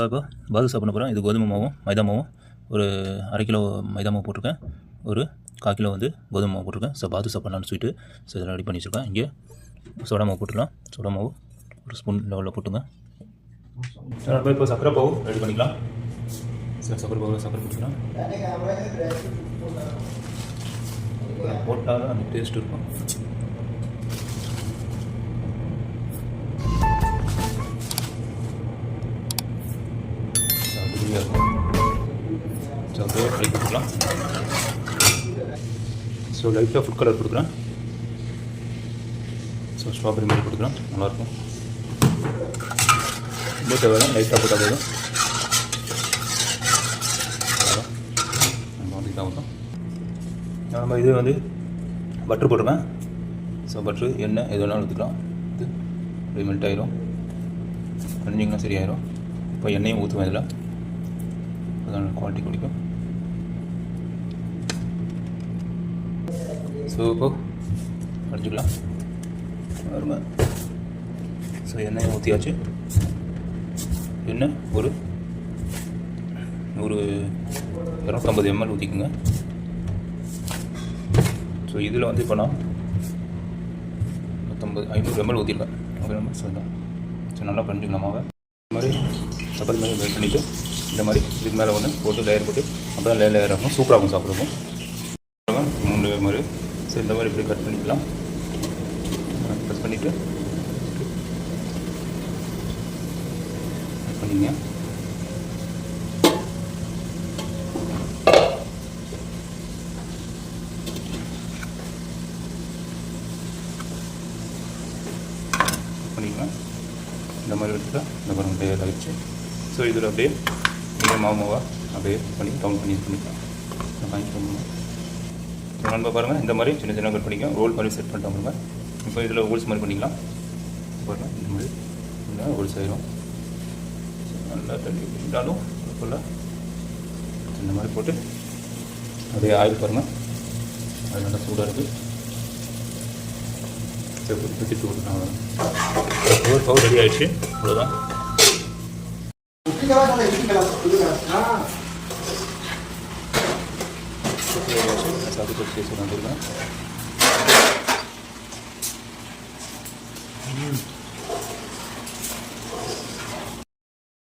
இப்போ பாதுஷா பண்ண போகிறேன். இது கோதுமை மாவும் மைதா மாவும் ஒரு 1/2 கிலோ மைதா மாவு போட்டிருக்கேன். ஒரு 1/4 கிலோ வந்து கோதுமை மாவு போட்டிருக்கேன். ஸோ பாதுஷா பண்ணலான்னு சொல்லிட்டு இதெல்லாம் ரெடி பண்ணி வச்சுருக்கேன். இங்கே சோடா மாவு போட்டுடலாம். சோடா மாவு ஒரு ஸ்பூன் லெவலில் போட்டுங்க. இப்போ சக்கரை பாவு ரெடி பண்ணிக்கலாம். சக்கரை போட்டுக்கலாம். போட்டால் தான் அந்த டேஸ்ட் இருக்கும். ஸோ அப்படியே கலக்கி கொடுக்கலாம். ஸோ லைட்டாக ஃபுட் கலர் கொடுக்குறேன். ஸோ ஸ்ட்ராபெரி மாதிரி கொடுக்குறேன், நல்லாயிருக்கும். ரொம்ப தேவையான லைட்டாக போட்டால் போதும். ஆகட்டும். நம்ம இது வந்து பட்ரு போட்டிருக்கேன். ஸோ பட்ரு எண்ணெய் எது வேணாலும் ஊற்றிக்கலாம். இது மெல்ட் ஆயிரும், பண்ணிங்கன்னா சரியாயிரும். இப்போ எண்ணெயும் ஊற்றுவேன். இதில் அதான் குவாலிட்டி குடிக்கும். ஸோ இப்போ அடிச்சுக்கலாம் வருங்க. ஸோ எண்ணெயை ஊற்றியாச்சு. எண்ணெய் ஒரு 250 ml ஊற்றிக்குங்க. ஸோ இதில் வந்து இப்போ நான் 500 ml ஊற்றிருக்கேன். ஓகே, சொல்லலாம். ஸோ நல்லா பண்ணிக்கலாம் மாவை. இந்த மாதிரி சப்பாத்தி மாதிரி வெயிட் பண்ணிவிட்டு இந்த மாதிரி இதுக்கு மேலே ஒன்று போட்டு லேயர் போட்டு அப்போ தான் லேயர் ஆகும். சூப்பராக இருக்கும் சாப்பிடுவோம். 3 மாதிரி. ஸோ இந்த மாதிரி இப்படி கட் பண்ணிக்கலாம். ப்ரெஸ் பண்ணிவிட்டு கட் பண்ணிங்க. பண்ணிக்கலாம். இந்த மாதிரி எடுத்துட்டா இந்த மாதிரி லேயர் ஆகிடுச்சு. ஸோ இதில் அப்படியே நீங்கள் மாவாக அப்படியே பண்ணி கவுண்ட் பண்ணி பண்ணிக்கலாம். வாங்கி பண்ணுங்க. நண்பா பாருங்கள், இந்த மாதிரி சின்ன சின்ன கட் பண்ணிக்கலாம். ரோல் மாதிரி செட் பண்ணிட்டு பாருங்க. இப்போ இதில் ஹோல்ஸ் மாதிரி பண்ணிக்கலாம். பாருங்கள், இந்த மாதிரி இல்லை ஹோல்ஸ் ஆயிரும். நல்லா தண்ணி விட்டாலும் ஃபுல்லாக இந்த மாதிரி போட்டு அப்படியே ஆயில் பாருங்கள், அது நல்லா சூடாக இருக்குது. சரி, பிடிச்சி விட்டுருக்காங்க. ஒரு பவுல் ரெடி ஆகிடுச்சு. அவ்வளோதான். சாப்பிட்டு வந்துருக்கேன்.